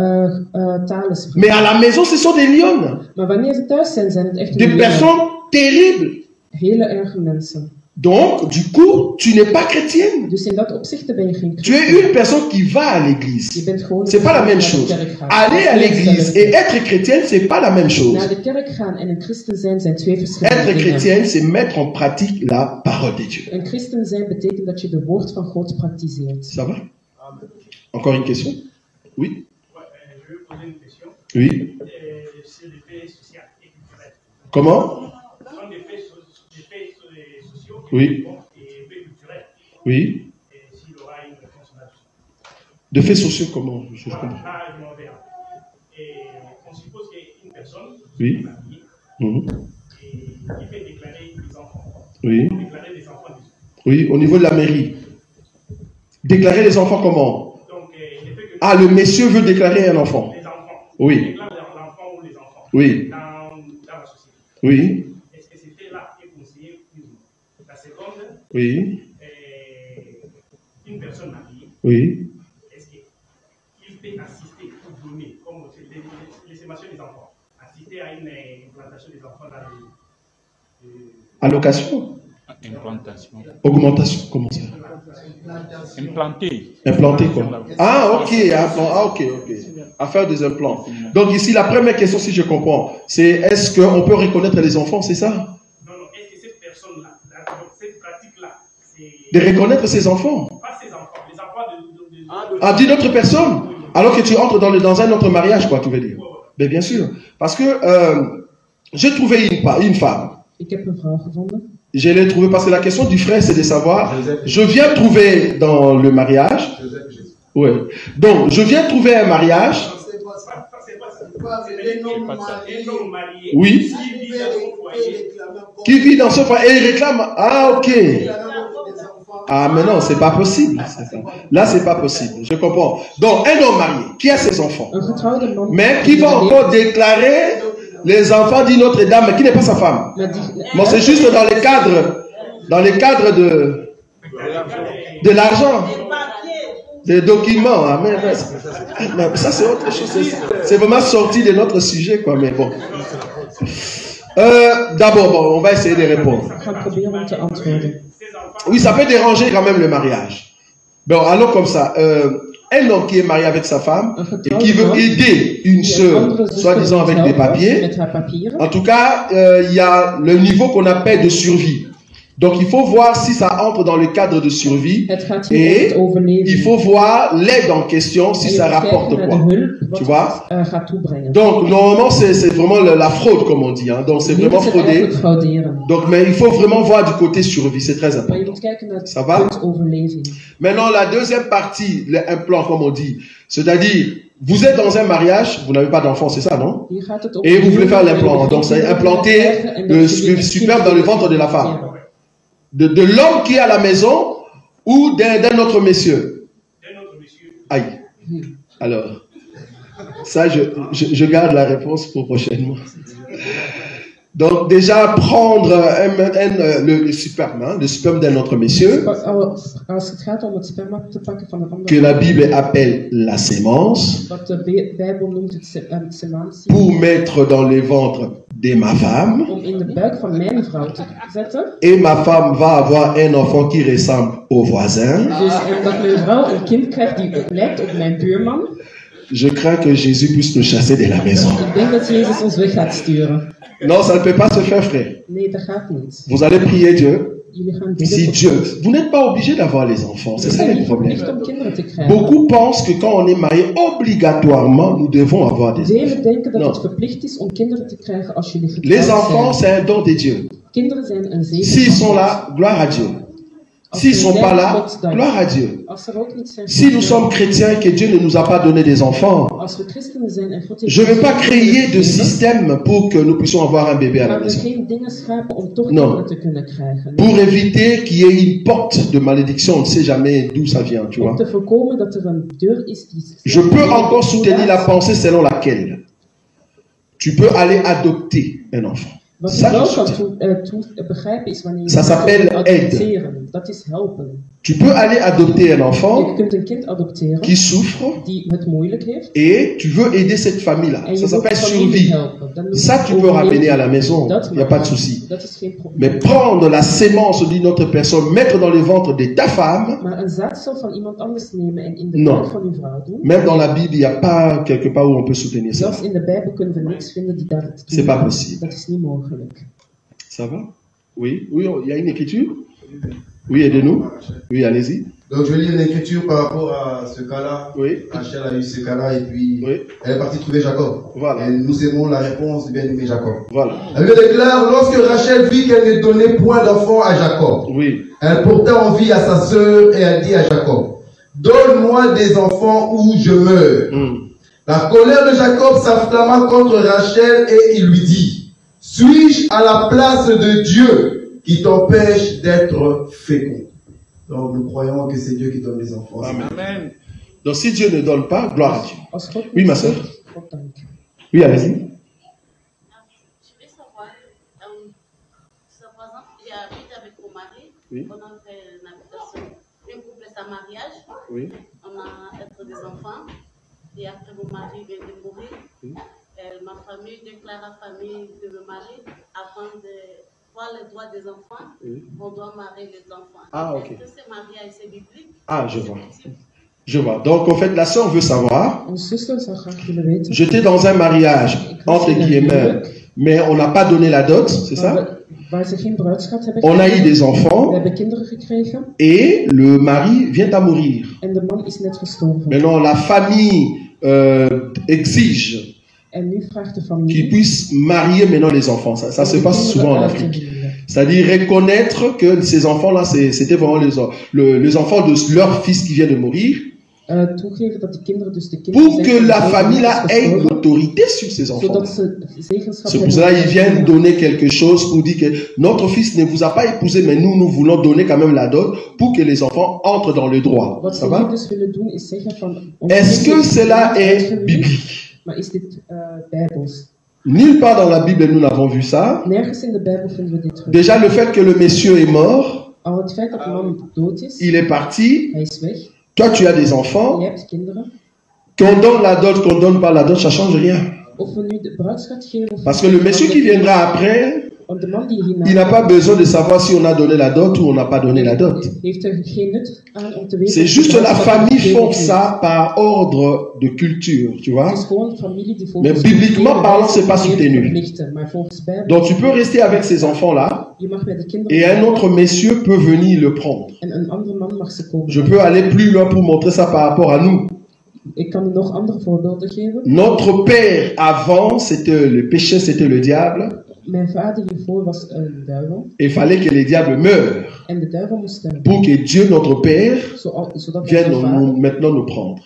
talen spreken. Mais à la maison, ce sont des lionnes, Maar wanneer ze thuis zijn, zijn het echt des personnes terribles. hele erge mensen. Donc, du coup, tu n'es pas chrétienne. Dus in dat opzicht ben je geen Tu es christen. une personne qui va à Je l'église. bent gewoon C'est pas la même naar de chose. kerk gaan. Aller à l'église et être chrétienne, c'est pas la même chose. Naar de kerk gaan en een christen zijn twee verschillende Être dingen. chrétienne, c'est mettre en pratique la parole de Dieu. Een christen zijn betekent dat je de woord van God praktiseert. Ça va? Encore une question? Oui? Ouais, je vais poser une question. Oui? C'est les faits sociaux et culturels. Comment? Ce sont des faits sociaux Oui. et faits culturels. Oui? Et s'il y aura une réponse là-dessus. De faits sociaux, comment? Je comprends. Là, je m'en verrai. Et on suppose qu'une personne Oui. est mariée Mhm. et qui fait déclarer des enfants. Oui? Déclarer des enfants dessus. Oui, au niveau de la mairie. Déclarer les enfants comment? Donc, le fait que Ah, le monsieur veut déclarer un enfant. les enfants Oui. déclarent l'enfant ou les enfants Oui. dans la société. Oui? Est-ce que c'est fait là est conseillé plus ou moins? La seconde, Oui? une personne mariée, Oui? est-ce qu'il peut assister ou donner, comme l'estimation des enfants, assister à une implantation des enfants dans Allocation? Implantation. Augmentation? Comment ça? Implanter. Implanter quoi? Ah, ok. Ah, ok. À faire des implants. Donc ici, la première question, si je comprends, c'est est-ce qu'on peut reconnaître les enfants, c'est ça? Non, est-ce que cette personne-là, cette pratique-là, c'est De reconnaître ses enfants? pas ses enfants, les enfants de Ah, d'une autre personne? Alors que tu entres dans un autre mariage, quoi, tu veux dire? Mais bien sûr. Parce que j'ai trouvé une femme. Ik heb een vrouw gevonden. Je l'ai trouvée parce que la question du frère, c'est de savoir, je viens trouver dans le mariage. Ouais. Donc, je viens trouver un mariage. un homme marié Oui. qui vit dans son foyer, Qui vit dans ce foyer et il réclame. Ah, ok. Ah, mais non, c'est pas possible. Là, c'est pas possible. Je comprends. Donc, un homme marié qui a ses enfants, Een getrouwde man. mais qui va encore déclarer les enfants d'une autre dame, mais qui n'est pas sa femme. Maar die, Bon, c'est juste dans les cadres de l'argent, des documents. Hein, mais ça, c'est autre chose. C'est vraiment sorti de notre sujet, quoi. Mais bon. D'abord, bon, on va essayer de répondre. Ik ga proberen om te antwoorden. Oui, ça peut déranger quand même le mariage. Bon, allons comme ça. Un homme qui est marié avec sa femme et qui veut aider une sœur, soi-disant avec des papiers. Met haar papieren. En tout cas, il y a le niveau qu'on appelle de survie. Donc il faut voir si ça entre dans le cadre de survie Het gaat hier et echt over leven. il faut voir l'aide en question si En je ça moet kijken rapporte naar quoi. de hulp, wat Tu vois? het gaat toebrengen. Donc normalement c'est vraiment la fraude comme on dit. Hein. Donc c'est Nu vraiment is het fraudé. eigenlijk frauderen. Donc mais il faut vraiment voir du côté survie, c'est très Maar je important. moet kijken naar Ça het va? punt overleving. Maintenant la deuxième partie, l'implant comme on dit, c'est-à-dire vous êtes dans un mariage, vous n'avez pas d'enfant, c'est ça non? Hier gaat het om Et vous voulez faire huwelijk, l'implant. waar je Donc c'est kinderen implanter krijgen en dat le je weer superbe dans le ventre de la femme. kinderen. De l'homme qui est à la maison ou d'un autre monsieur? D'un autre monsieur. Aïe. Alors, ça, je garde la réponse pour prochainement. Donc, déjà, prendre le sperme, hein, le sperme d'un autre monsieur, Als het gaat om het sperma te pakken van een que andere la Bible appelle la sémence, wat de Bijbel noemt het semantie, pour mettre dans le ventre de ma femme, om in de buik van mijn vrouw te zetten. et ma femme va avoir un enfant qui ressemble au voisin. Dus dat mijn vrouw een kind krijgt die lijkt op mijn buurman. Je crains que Jésus puisse nous chasser de la maison. Ik denk dat Jezus ons weg gaat sturen. Non, ça ne peut pas se faire, frère. Nee, dat gaat niet. Vous allez prier Dieu. Jullie gaan Si bidden Dieu, vous n'êtes pas obligé d'avoir les enfants, c'est ça le problème. Echt om kinderen te krijgen. Beaucoup pensent que quand on est marié, obligatoirement, nous devons avoir des enfants. Velen denken dat Non. het verplicht is om kinderen te krijgen als jullie Les getrouwd enfants, zijn. c'est un don de Dieu. Kinderen zijn een zegen. S'ils van sont God. là, gloire à Dieu. S'ils sont pas là, gloire à Dieu. Als er ook niet zijn, Si nous sommes chrétiens et que Dieu ne nous a pas donné des enfants, als we christenen zijn en God heeft je ne vais ons pas kinderen créer de gegeven, système pour que nous puissions avoir un bébé à la gaan we maison. geen dingen schapen om toch Non. kinderen te kunnen krijgen. Pour éviter qu'il y ait une porte de malédiction, on ne sait jamais d'où ça vient, tu vois. Om te voorkomen dat er een deur is die Je peux encore soutenir la pensée selon laquelle tu peux aller adopter un enfant. Wat je Ça, wel je kan soutiens. begrijpen is wanneer je Ça s'appelle kan adopteren. Dat is helpen. Tu peux aller adopter un Je enfant kunt een kind adopteren qui souffre die het moeilijk heeft. et tu veux aider cette famille-là. En Ça je wilt s'appelle familie survie. helpen. Dan noem je Ça, het tu peux ramener à la overleving. maison. Dat Il n'y a mag. pas de souci. Dat is geen probleem. Mais prendre la sémence d'une autre personne, mettre dans le ventre de ta femme, Maar een zaadcel van iemand anders nemen en in de Non. buik van uw vrouw doen. même dans la Bible, il n'y a pas quelque part où on peut soutenir ça. Zelfs in de Bijbel kunnen we niks vinden die dat doen. C'est pas possible. Dat is niet mogelijk. Ça va? Oui? Oui, il y a une écriture? Oui, aidez-nous. Oui, allez-y. Donc je vais lire l'écriture par rapport à ce cas-là. Oui. Rachel a eu ce cas-là et puis Oui. elle est partie trouver Jacob. Voilà. Et nous aimons la réponse du bien-aimé Jacob. Voilà. La Bible déclare, lorsque Rachel vit qu'elle ne donnait point d'enfant à Jacob, Oui. elle porta envie à sa sœur et elle dit à Jacob, donne-moi des enfants ou je meurs. La colère de Jacob s'enflamma contre Rachel et il lui dit, suis-je à la place de Dieu qui t'empêche d'être fécond? Donc nous croyons que c'est Dieu qui donne les enfants. Amen. Donc si Dieu ne donne pas, gloire à Dieu. Als God Oui, niet ma sœur. geeft, God dank. Oui, allez-y. Je vais savoir, par exemple, j'habite avec mon mari, Oui. on a fait une habitation, un couple à mariage, Oui. on a être des enfants, et après mon mari vient de mourir, ma famille déclare à la famille de mon mari, afin de voir les droits des enfants, on doit marier les enfants. Ah, ok. Est-ce que ce mariage c'est biblique? Ah, je vois. Je vois. Donc, en fait, la sœur veut savoir, Onze zuster zou graag willen weten. j'étais dans un mariage, entre guillemets, mais on n'a pas donné la dot, c'est ça? Waar ze geen bruidschat hebben On a eu gekregen. des We enfants hebben kinderen gekregen et le mari vient à mourir. en de man is net gestorven. Maintenant, la famille exige En nu vraagt de qu'ils familie puissent marier maintenant les enfants. Ça se passe souvent en Afrique. C'est-à-dire reconnaître que ces enfants-là, c'était vraiment les enfants de leur fils qui vient de mourir, toegeven dat die kinderen dus de kinderen pour zijn que van la de famille ouders là ait gestorven, l'autorité sur ces enfants. zodat ze zegenschap C'est pour cela qu'ils viennent donner quelque chose pour dire que notre fils ne vous a pas épousé, mais nous voulons donner quand même la dot pour que les enfants entrent dans le droit. Wat Ça ze va? hier dus willen doen is zeggen van... Est-ce que cela est biblique? Maar is dit bijbels? Nulle part dans la Bible nous n'avons vu ça. Nergens in de Bijbel vinden we dit terug. Déjà le fait que le monsieur est mort, Al het feit dat de man dood is, il est parti, hij is weg, toi tu as des enfants, je hebt kinderen. qu'on donne la dot, qu'on donne pas la dot, ça change rien. Of we nu de bruidschat geven of Parce que le monsieur qui viendra après, Il n'a pas besoin de savoir si on a donné la dot ou on n'a pas donné la dot. C'est juste la famille font ça par ordre de culture, tu vois. Mais bibliquement parlant, c'est pas soutenu. Donc tu peux rester avec ces enfants-là et un autre monsieur peut venir le prendre. Je peux aller plus loin pour montrer ça par rapport à nous. Notre père avant, c'était le péché, c'était le diable. Il fallait que le diable meure pour que Dieu, notre Père, vienne maintenant nous prendre.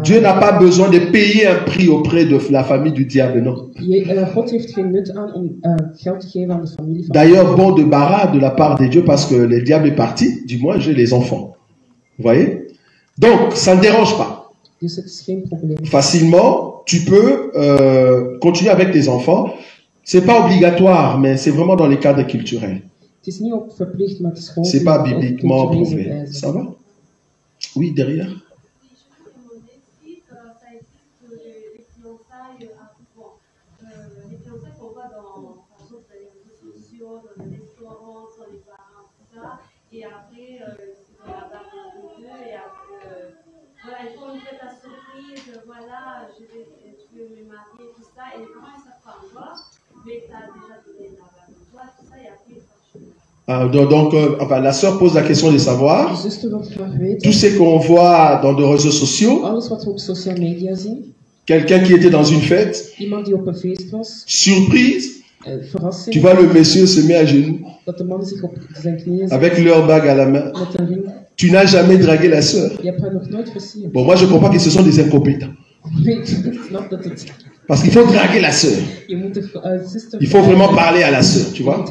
Dieu n'a pas besoin de payer un prix auprès de la famille du diable, non. D'ailleurs, bon débarras de la part de Dieu parce que le diable est parti, du moins j'ai les enfants. Vous voyez? Donc, ça ne dérange pas. Facilement, tu peux continuer avec tes enfants. C'est pas obligatoire, mais c'est vraiment dans les cadres culturels. C'est pas bibliquement prouvé. Ça va? Oui, derrière. Et après, voilà, ils font une fête à surprise, voilà, je veux me marier, tout ça, et comment ils savent pas encore, mais tu as déjà donné la bague de toi, tout ça, et après, enfin, la sœur pose la question de savoir tout ce qu'on voit dans les réseaux sociaux, quelqu'un qui était dans une fête, surprise, tu vois le monsieur se met à genoux avec leur bague à la main. Tu n'as jamais dragué la sœur. Bon, moi je comprends que ce sont des incompétents. Parce qu'il faut draguer la sœur. Il faut vraiment parler à la sœur, tu vois.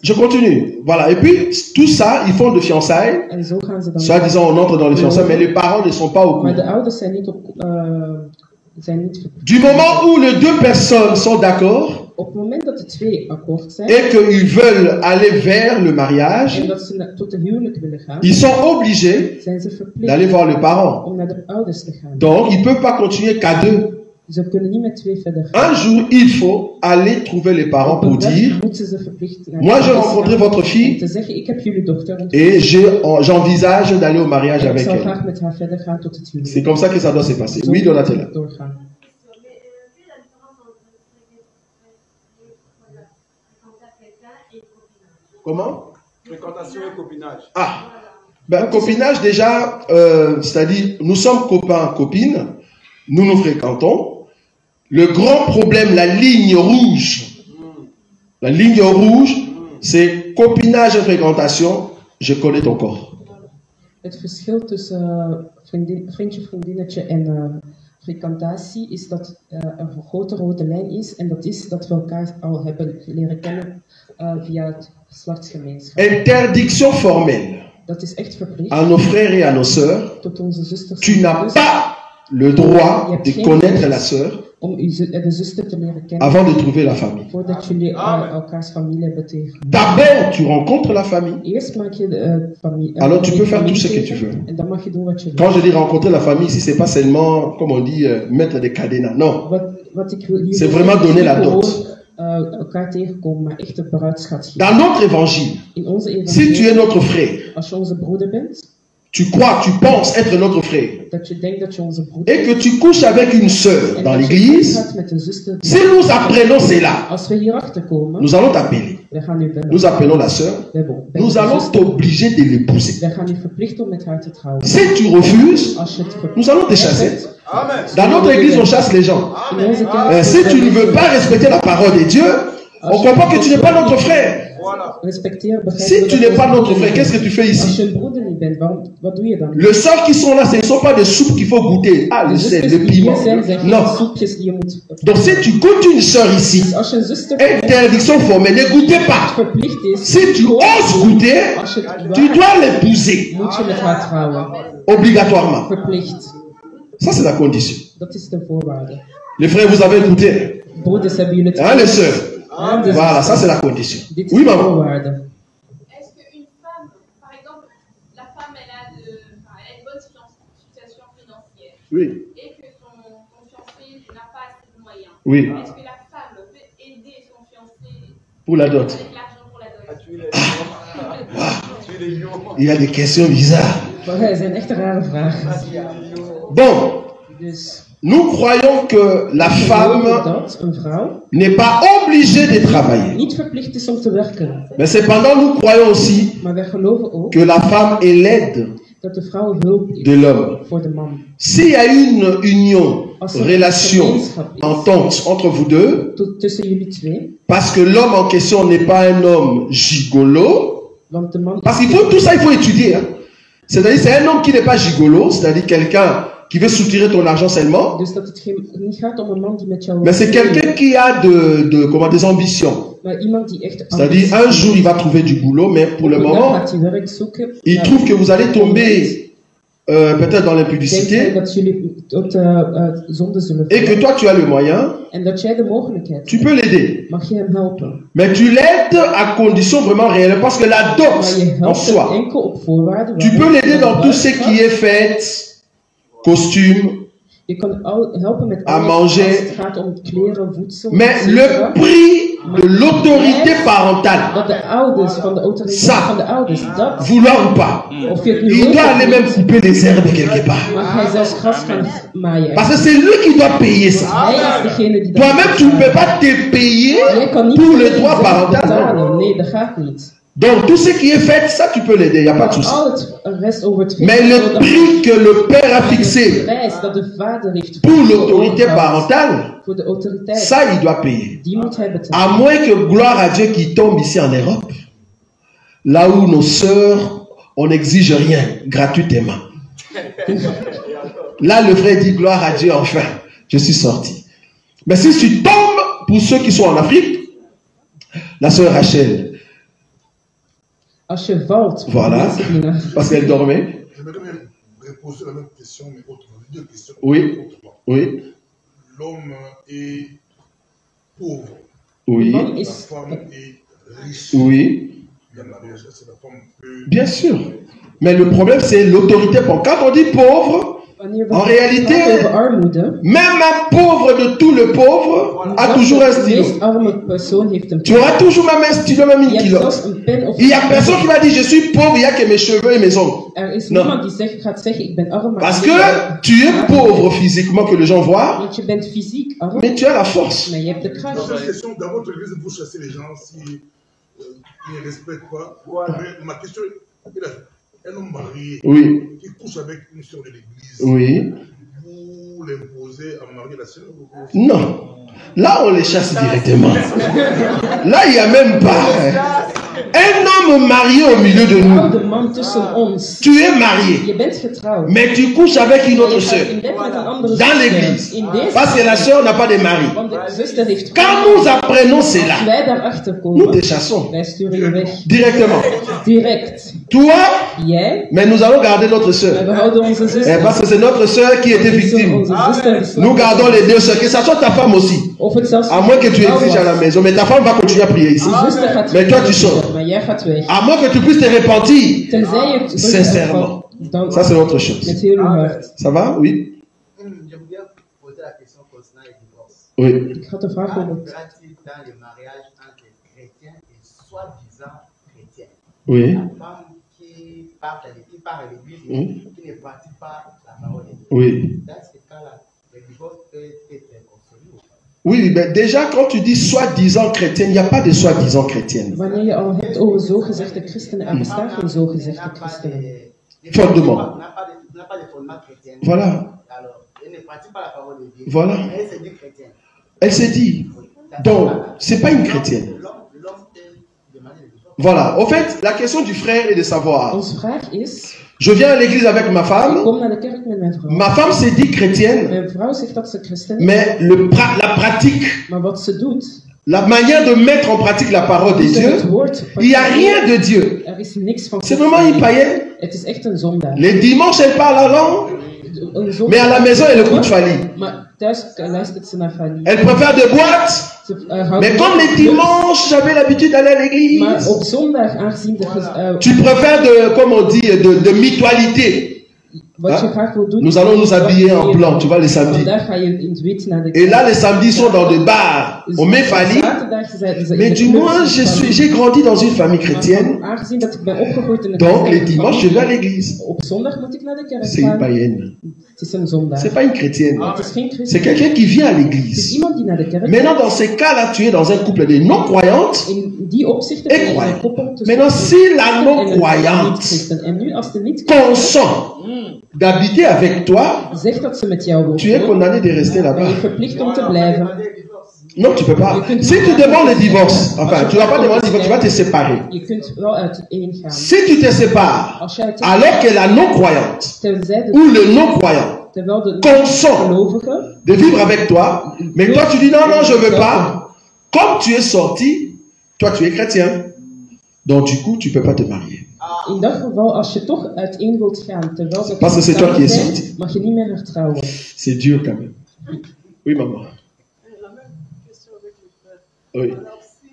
Je continue. Voilà. Et puis, tout ça, ils font de fiançailles. Soit disant, on entre dans les fiançailles, mais les parents ne sont pas au courant. Du moment où les deux personnes sont d'accord, et qu'ils veulent aller vers le mariage, ils sont obligés d'aller voir les parents. Donc, ils ne peuvent pas continuer qu'à deux. Un jour, il faut aller trouver les parents pour dire, moi j'ai rencontré votre fille et j'envisage d'aller au mariage avec elle. C'est comme ça que ça doit se passer. Oui, Donatella. Comment? Fréquentation et copinage. Ah, ben, copinage déjà, c'est-à-dire nous sommes copains, copines, nous nous fréquentons. Le grand problème, la ligne rouge, c'est copinage et fréquentation, je connais ton corps. Het verschil tussen vriendinnetje en frequentatie is dat er een grote rode lijn is en dat is dat we elkaar al hebben leren kennen via het geslachtsgemeenschap. Interdiction formelle. Dat is echt verplicht. À nos frères et à nos sœurs, tot onze zusters. Tu n'as pas le droit de connaître la sœur avant de trouver la famille. D'abord, tu rencontres la famille. Alors, tu peux faire tout ce que tu veux. Quand je dis rencontrer la famille, ici, c'est pas seulement, comme on dit, mettre des cadenas. Non. C'est vraiment donner la dot. Dans notre évangile, si tu es notre frère, tu crois, tu penses être notre frère, et que tu couches avec une sœur dans l'église, si nous apprenons cela, nous allons t'appeler. Nous appelons la sœur, nous allons t'obliger de l'épouser. Si tu refuses, nous allons te chasser. Dans notre église, on chasse les gens. Si tu ne veux pas respecter la parole de Dieu, on comprend que tu n'es pas notre frère. Si tu n'es pas notre frère, qu'est-ce que tu fais ici? Le sort qui sont là, ce ne sont pas des soupes qu'il faut goûter. Ah, le sel, le piment. Non. Donc si tu goûtes une sœur ici, interdiction formelle, ne goûtez pas. Si tu oses goûter, tu dois l'épouser. Obligatoirement. Ça, c'est la condition. Les frères, vous avez écouté. Hein, les sœurs? Voilà, ça c'est la condition. Oui, maman. Est-ce qu'une femme, par exemple, la femme, elle a une bonne situation financière, oui, et que son fiancé n'a pas assez de moyens, oui, est-ce que la femme peut aider son fiancé Pour la dot. Ah, Il y a des questions bizarres. Het zijn echt rare vragen. Bon, Dus nous croyons que la we geloven femme dat een vrouw n'est pas obligée de travailler. niet verplicht is om te werken. Mais cependant, nous croyons aussi Maar wij geloven ook que la femme est l'aide dat de vrouw hulp de is l'homme. voor de man. S'il y a une union, relation, entente entre vous deux, Tussen jullie twee. parce que l'homme en question n'est pas un homme gigolo, Want de man parce qu'il faut tout ça, il faut étudier. Hein. C'est-à-dire, c'est un homme qui n'est pas gigolo, c'est-à-dire quelqu'un qui veut soutirer ton argent seulement, Dus dat het niet gaat om een man die met jou... mais c'est quelqu'un qui a comment, des ambitions. Maar iemand die echt... C'est-à-dire, un jour, il va trouver du boulot, mais pour le moment, gaat hij werk zoeken. il trouve que vous allez tomber peut-être dans l'impudicité, Dat jullie tot zonde zullen et que toi, tu as le moyen, en dat jij de mogelijkheid tu peux l'aider. mag je hem helpen. Mais tu l'aides à condition vraiment réelle, parce que la Maar dot je en helpt hem soi, enkel op voorwaarden. tu peux l'aider dans tout ce qui est fête, costume, Je kan helpen met à alles manger. als het gaat om kleren, voedsel. Mais le prix de l'autorité parentale, Dat de ouders van de autoriteit Ça. van de ouders dat vouloir ou pas, of je het nu il wilt doit of aller niet, même couper des herbes quelque part. mag hij zelfs gras gaan maaien. Parce que c'est lui qui doit payer ça. Hij is degene die dat Toi-même, tu ne peux pas te payer Jij kan niet pour le zelf droit parental. betalen. Nee, dat gaat niet. Donc tout ce qui est fait, ça tu peux l'aider, il n'y a pas de Maar souci. al het rest over het Mais le prix que le père a de fixé prijs dat de vader heeft pour l'autorité voorgesteld parentale, voor de autoriteit, ça il doit payer. die moet hij À betalen. moins que gloire à Dieu qui tombe ici en Europe, là où nos sœurs, on n'exige rien gratuitement. Là, le frère dit gloire à Dieu, enfin, je suis sorti. Mais si tu tombes, pour ceux qui sont en Afrique, la sœur Rachel, Als je valt, voilà, mensen die naar- parce qu'elle dormait. J'aimerais même reposer la même question, mais autrement. Deux questions. Oui. Autrement. Oui, L'homme est pauvre. oui, Man La is, femme est riche. oui, Le mariage, c'est la femme peut. bien sûr. Mais le problème, c'est l'autorité. Quand on dit pauvre, wanneer we En réalité, praten over armoede, même un pauvre de tout le pauvre a toujours un de stylo. meest arme persoon heeft een Tu pen. auras toujours même un stylo, même Je une hebt culotte. zelfs een pen of Il n'y a personne qui va dire je suis pauvre, il n'y a que mes cheveux et mes ongles. Er is Non. niemand die gaat zeggen ik ben arm, maar Parce ik ben que tu es pauvre physiquement, que les gens voient, Want je bent fysiek arm, mais tu as la force. maar je hebt de kracht. Donc, cette question, dans votre église, vous chassez les gens si ils ne respectent pas. Mais ma question est un homme marié Oui, qui couche avec une sœur de l'église. oui. Vous l'imposez à marier la sœur ou vous- Non. Là, on les chasse directement. Là, il n'y a même pas. Un homme marié au milieu de nous. Oude man tussen ons. Tu es marié, Je bent getrouwd. mais tu couches avec une autre Je gaat sœur. in bed met een andere Dans zuster. l'église. In deze Parce que la sœur n'a pas de mari. want de zuster heeft Quand nous apprenons cela, Als wij daarachter nous komen, te chassons wij sturen je weg. directement. Direct. Toi, Jij, mais nous allons garder notre wij sœur. behouden onze zuster. Parce que c'est notre sœur qui était victime. Onze zuster is Nous gardons les deux sœurs, que ça soit ta femme aussi. Of het zelfs À moins que tu vrouw exiges à la was. maison, mais ta femme va continuer à prier ici. Je zuster gaat Mais toi, tu sors. maar jij gaat weg. À moins que tu puisses te repentir. Tenzij je het Sincèrement. dan Ça, c'est autre chose. met heel je hart. Ça va? Oui? J'aime bien poser la question concernant le divorce. Oui. Ik had een vraag over het Pratique dans le mariage entre chrétiens et soi-disant chrétiens. Oui. La femme qui part à l'église, qui ne pratique pas la parole de Dieu. Oui. Dans ce cas-là, le divorce peut être consommé ou pas? Oui, mais déjà, quand tu dis soi-disant chrétienne, il n'y a pas de soi-disant chrétienne. Wanneer je al hebt over zogezegde christenen, er bestaan geen zogezegde christenen. Fondement. N'a pas de fondement chrétien. Voilà. Alors, elle ne pratique pas la parole de Dieu. Voilà. Mais elle se dit chrétienne. Elle s'est dit. Donc, c'est pas une chrétienne. L'homme peut demander le divorce. Voilà. Au fait, la question du frère est de savoir. Onze vraag is, Je viens à l'église avec ma ik femme. kom naar de kerk met mijn vrouw. Ma femme s'est dit chrétienne, Mijn vrouw zegt dat ze christen is, mais la pratique, maar wat ze doet, la manière de mettre en pratique la parole de is het Dieu, woord. il n'y a rien de Dieu. Er is niks van C'est vraiment une païenne. Het is echt een zondaar. Les dimanches, elle parle la langue, Een zondaar. mais à la maison, elle écoute Fali. Maar thuis luistert ze naar Fanny. Elle préfère des boîtes. Ze, houdt Mais van comme les clubs, dimanches, j'avais l'habitude d'aller à Maar l'église. op zondag, aangezien de Tu préfères de, comme on dit, de mutualité. Nous allons nous habiller en blanc, tu vois, les samedis. Et là, les samedis sont dans des bars. On met Fali. Mais du moins, j'ai grandi dans une famille chrétienne. Donc, les dimanches, je vais à l'église. C'est une païenne. C'est pas une chrétienne. C'est quelqu'un qui vient à l'église. Maintenant, dans ces cas-là, tu es dans un couple de non-croyantes et croyantes. Maintenant, si la non-croyante consent d'habiter avec toi, tu es condamné de rester là-bas. Non, tu peux pas. Si tu demandes le divorce, enfin, tu ne vas pas demander le divorce, tu vas te séparer. Si tu te sépares, alors que la non-croyante ou le non-croyant consent de vivre avec toi, mais toi tu dis non, non, je ne veux pas. Comme tu es sorti, toi tu es chrétien. Donc du coup, tu ne peux pas te marier. Parce que c'est toi qui es sorti. C'est dur quand même. Oui, maman. Oui. Alors si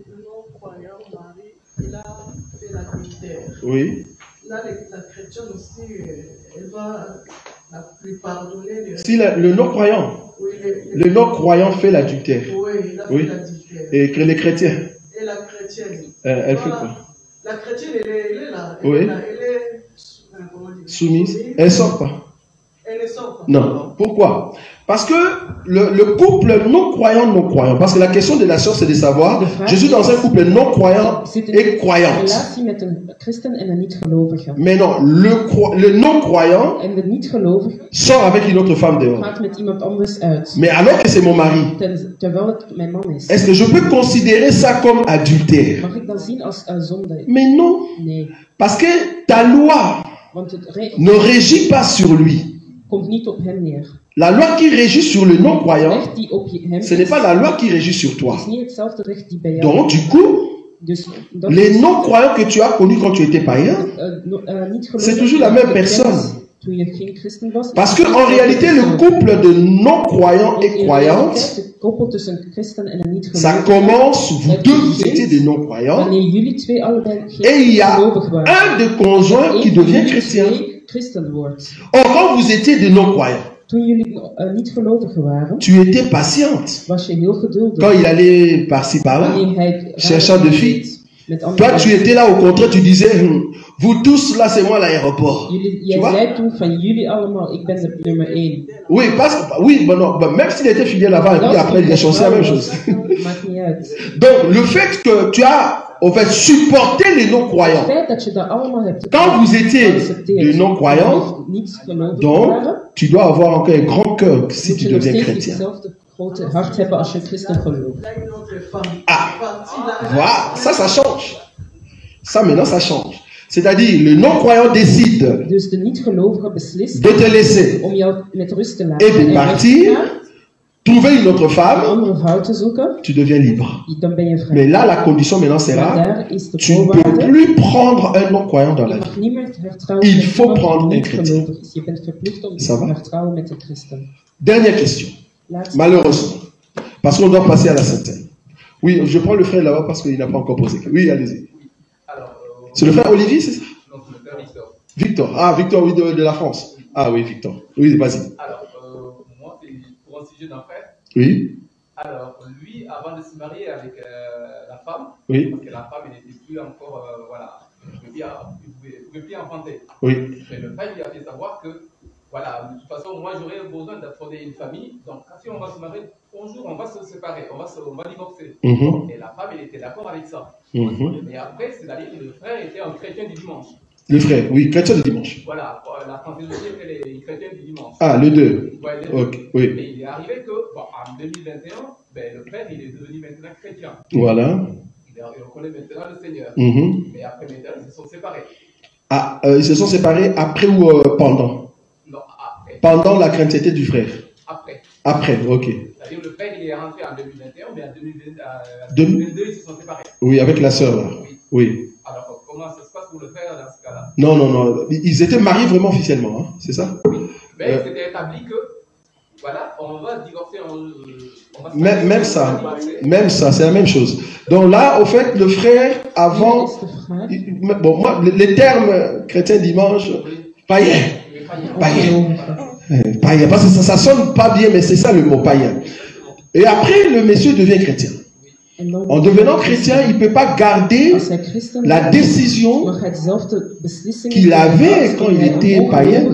le non-croyant mari, il a fait l'adultère. Oui. Là, la chrétienne aussi, elle va lui pardonner. Si le non-croyant, oui, le non-croyant fait l'adultère. Oui, il a fait l'adultère. Et que les chrétiens. Et la chrétienne. Elle fait quoi? La chrétienne, elle est là. Oui. Elle est soumise. Elle ne sort pas. Elle ne sort pas. Non. Pourquoi? Parce que le couple non-croyant, parce que la question de la sœur, c'est de savoir, je suis dans un couple non-croyant et croyante. Mais non, le non-croyant sort avec une autre femme dehors. Mais alors que c'est mon mari, est-ce que je peux considérer ça comme adultère? Mais non. Parce que ta loi ne régit pas sur lui. La loi qui régit sur le non-croyant, ce n'est pas la loi qui régit sur toi. Donc, du coup, les non-croyants que tu as connus quand tu étais païen, c'est toujours la même personne. Parce qu'en réalité, le couple de non-croyants et croyantes, ça commence, vous deux, vous étiez des non-croyants, et il y a un des conjoints qui devient chrétien. Or, quand vous étiez des non-croyants, tu étais patiente. Quand il allait par-ci par-là, cherchant de filles, toi tu étais là au contraire, tu disais, vous tous là c'est moi à l'aéroport. Tu vois? Oui, même s'il était fidèle là-bas, et puis après il a changé la même chose. Donc le fait que tu as supporté les non-croyants, quand vous étiez des non-croyants, donc tu dois avoir encore un grand cœur si tu deviens chrétien. Ah, voilà, ça change. Ça maintenant ça change. C'est-à-dire, le non-croyant décide de te laisser et de partir, trouver une autre femme, tu deviens libre. Mais là, la condition maintenant sera, tu ne peux plus prendre un non-croyant dans la vie. Il faut prendre un chrétien. Ça va? Dernière question. Malheureusement. Parce qu'on doit passer à la centaine. Oui, je prends le frère là-bas parce qu'il n'a pas encore posé. Oui, allez-y. C'est le frère Olivier, c'est ça? Non, c'est le frère Victor. Victor. Ah, Victor, oui, de la France. Ah oui, Victor. Oui, vas-y. Alors, moi, c'est pour un sujet d'un frère. Oui. Alors, lui, avant de se marier avec la femme, oui. Parce que la femme, elle n'était plus encore, voilà, il ne pouvait plus enfanter. Oui. Mais le frère lui a fait savoir que, voilà, de toute façon, moi, j'aurais besoin d'affronter une famille. Donc, si on va se marier, un jour, on va se séparer, on va divorcer. Et la femme, elle était d'accord avec ça. Mais après, c'est-à-dire que le frère était un chrétien du dimanche. Le frère, oui, chrétien du dimanche. Voilà, la française aussi, elle est chrétienne du dimanche. Ah, le 2. Ouais, le 2. Okay, oui. Mais il est arrivé que, en 2021, le frère, il est devenu maintenant chrétien. Voilà. Il reconnaît maintenant le Seigneur. Mais après, maintenant, ils se sont séparés. Ah, ils se sont séparés après ou pendant? Non, après. Pendant la chrétienté du frère? Après. Après, ok. C'est-à-dire le frère, il est rentré en 2021, mais en 2022, ils se sont séparés. Oui, avec la sœur, là. Oui. Alors, comment ça se passe pour le frère dans ce cas-là? Non. Ils étaient mariés vraiment officiellement, hein, c'est ça? Oui. Mais c'était établi que, voilà, on va divorcer. Même ça, c'est la même chose. Donc là, au fait, le frère, avant... Bon, moi, les termes chrétiens dimanche... Païen. Païen. Parce que ça sonne pas bien, mais c'est ça le mot païen. Et après, le monsieur devient chrétien. En devenant chrétien, il ne peut pas garder la décision qu'il avait quand il était païen.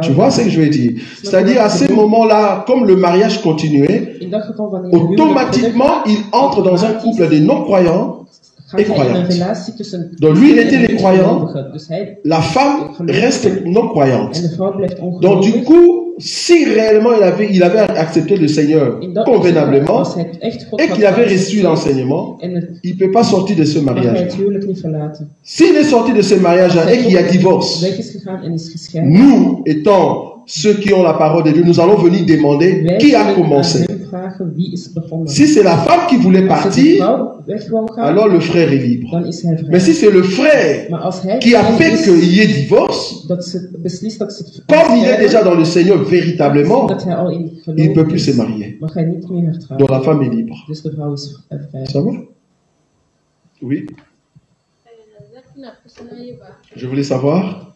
Tu vois ce que je veux dire? C'est-à-dire, à ce moment-là, comme le mariage continuait, automatiquement, il entre dans un couple de non-croyants et croyantes. Donc lui, il était les croyants, la femme reste non-croyante. Donc du coup, si réellement il avait accepté le Seigneur convenablement et qu'il avait reçu l'enseignement, il ne peut pas sortir de ce mariage. S'il est sorti de ce mariage et qu'il y a divorce, nous, étant ceux qui ont la parole de Dieu, nous allons venir demander qui a commencé. Si c'est la femme qui voulait partir, alors le frère est libre. Mais si c'est le frère qui a fait qu'il y ait divorce, comme il est déjà dans le Seigneur véritablement, il ne peut plus se marier. Donc la femme est libre. Ça va? Oui. Je voulais savoir.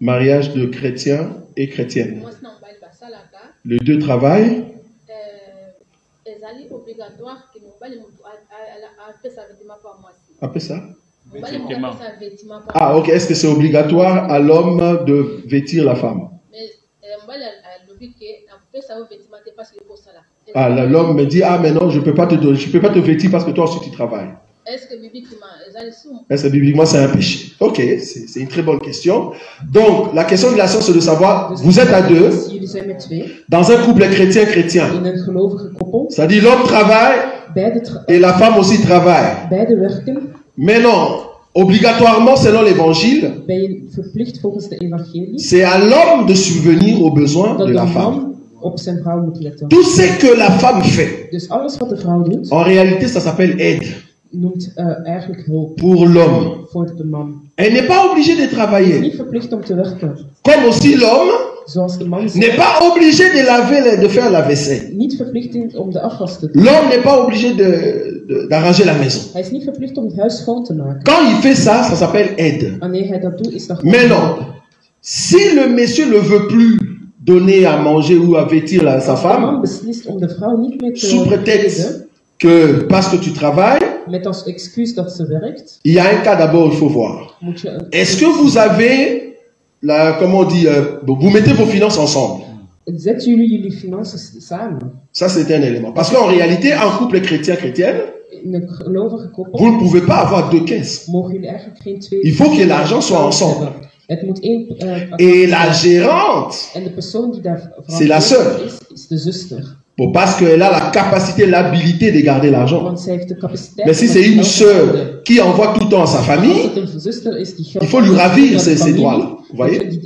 Mariage de chrétiens et chrétiennes. Les deux travaillent. Après ça? Ah, ok. Est-ce que c'est obligatoire à l'homme de vêtir la femme? Ah, l'homme me dit, ah, mais non, je peux pas te vêtir parce que toi aussi tu travailles. Est-ce que bibliquement c'est un péché? Ok, c'est une très bonne question. Donc, la question de la science, c'est de savoir, vous êtes à deux, dans un couple chrétien-chrétien. C'est-à-dire l'homme travaille et la femme aussi travaille. Mais non, obligatoirement, selon l'évangile, c'est à l'homme de subvenir aux besoins de la femme. Tout ce que la femme fait, en réalité, ça s'appelle aide. Pour l'homme. Elle n'est pas obligée de travailler. Comme aussi l'homme n'est pas obligé de faire la vaisselle. L'homme n'est pas obligé d'arranger la maison. Quand il fait ça, ça s'appelle aide. Mais non, si le monsieur ne veut plus donner à manger ou à vêtir sa femme, sous prétexte que parce que tu travailles, il y a un cas d'abord, il faut voir. Est-ce que vous avez, comment on dit, vous mettez vos finances ensemble? Ça, c'est un élément. Parce qu'en réalité, un couple chrétien-chrétienne, vous ne pouvez pas avoir deux caisses. Il faut que l'argent soit ensemble. Et la gérante, c'est la sœur. Parce qu'elle a la capacité, l'habilité de garder l'argent. Mais si c'est une sœur qui envoie tout le temps à sa famille, il faut lui ravir ces droits-là. Vous voyez?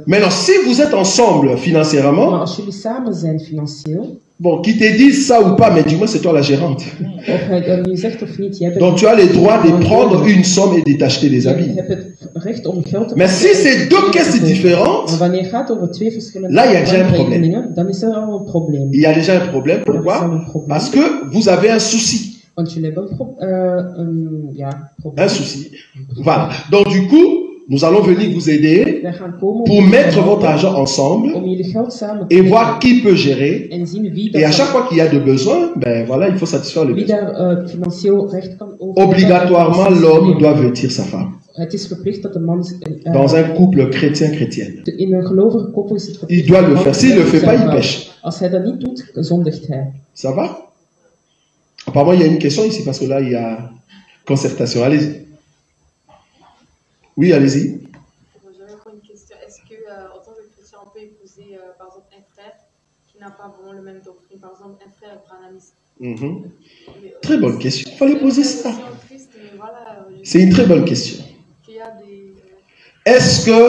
Maintenant, si vous êtes ensemble financièrement, bon, qui te dise ça ou pas, mais du moins c'est toi la gérante. Donc tu as le droit de prendre une somme et de t'acheter des habits. Mais si c'est deux caisses différentes, là il y a déjà un problème. Il y a déjà un problème. Pourquoi? Parce que vous avez un souci. Un souci. Voilà. Donc du coup, nous allons venir vous aider pour mettre votre argent ensemble et voir qui peut gérer. Et à chaque fois qu'il y a de besoins, ben voilà, il faut satisfaire les besoins. Obligatoirement, l'homme doit vêtir sa femme. Dans un couple chrétien-chrétienne. Il doit le faire. S'il ne le fait pas, il pêche. Ça va? Apparemment, il y a une question ici parce que là, il y a concertation. Allez-y. Oui, allez-y. J'avais encore une question. Est-ce qu'en tant que chrétien, on peut épouser, par exemple, un frère qui n'a pas vraiment le même doctrine? Par exemple, un frère branhamiste. Très bonne question. Il fallait poser ça. C'est une très bonne question. Est-ce que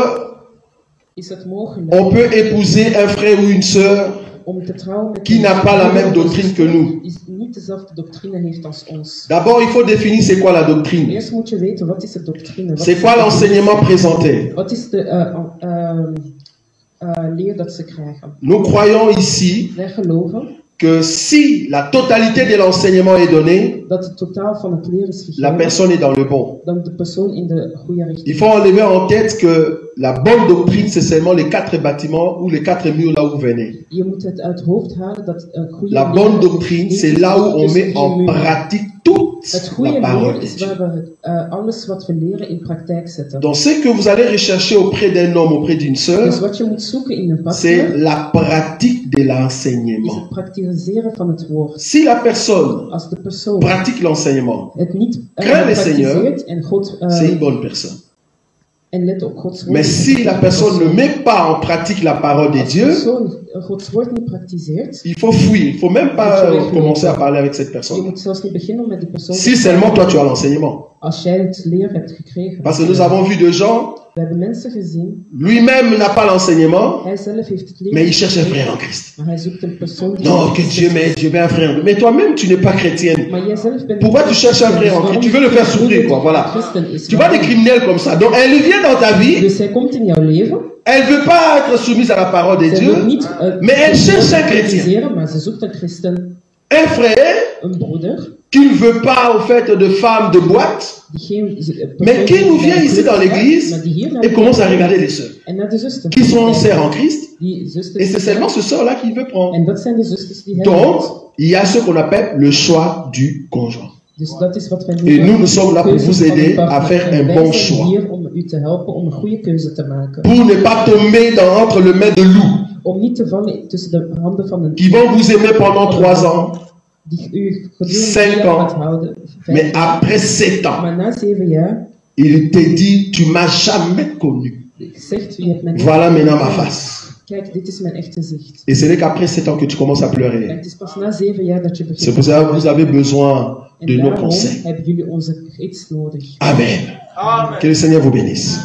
on peut épouser un frère ou une sœur qui n'a pas la même doctrine que nous? D'abord, il faut définir c'est quoi la doctrine. C'est quoi l'enseignement présenté? Nous croyons ici que si la totalité de l'enseignement est donnée, dat het totaal van het leren is gegeven, la personne est dans le bon. dan de persoon in de goede richting. Il faut enlever en tête que la bonne doctrine, c'est seulement les 4 bâtiments ou les 4 murs là où vous venez. Je moet het uit het hoofd halen dat een goede La bonne doctrine, c'est là où on met en pratique toute la parole de is Dieu. waar we alles wat we leren in praktijk zetten. Donc ce que vous allez rechercher auprès d'un homme, auprès d'une sœur, Dus wat je moet zoeken in een c'est partner la pratique de is l'enseignement. het praktiseren van het woord. Si la personne Als de persoon pratique l'enseignement, het niet craint le Seigneur, praktiseert en God c'est une bonne personne. en let op Gods woord. Mais si la personne ne met pas en pratique la parole de Als de Dieu, persoon Gods woord niet praktiseert, il faut fuir. Il faut même pas commencer à parler avec cette je personne. moet zelfs niet beginnen om met die persoon. Si seulement toi tu as l'enseignement. Als jij het leer hebt gekregen. Parce que nous avons vu des gens, We hebben mensen gezien. lui-même n'a pas l'enseignement, Hij zelf heeft het leer. mais il cherche un frère en Christ. Maar hij zoekt een persoon die. Non, que Dieu m'aide, je veux un frère. Mais toi-même, tu n'es pas chrétienne. Maar jij zelf bent. Pourquoi tu cherches un frère en Christ? Tu veux le faire souffrir, quoi. Voilà. Tu vois des criminels comme ça. Donc, elle vient dans ta vie. Dus hij komt in jouw leven. Elle ne veut pas être soumise à la parole de Dieu, mais elle cherche un chrétien. Maar ze zoekt een christen. Un frère Een broeder. Qui ne veut pas, au fait, de femmes de boîte, mais qui nous vient ici dans l'église et commence à regarder les sœurs, qui sont sœurs en Christ, et c'est seulement ce sœur-là qu'il veut prendre. Donc, il y a ce qu'on appelle le choix du conjoint. Et nous sommes là pour vous aider à faire un bon choix. Pour ne pas tomber entre les mains de loups, qui vont vous aimer pendant 3 ans. 5 ans, mais après 7 ans, il te dit, tu m'as jamais connu. Voilà maintenant ma face. Et ce n'est qu'après 7 ans que tu commences à pleurer. C'est pour ça que vous avez besoin de nos conseils. Amen. Que le Seigneur vous bénisse.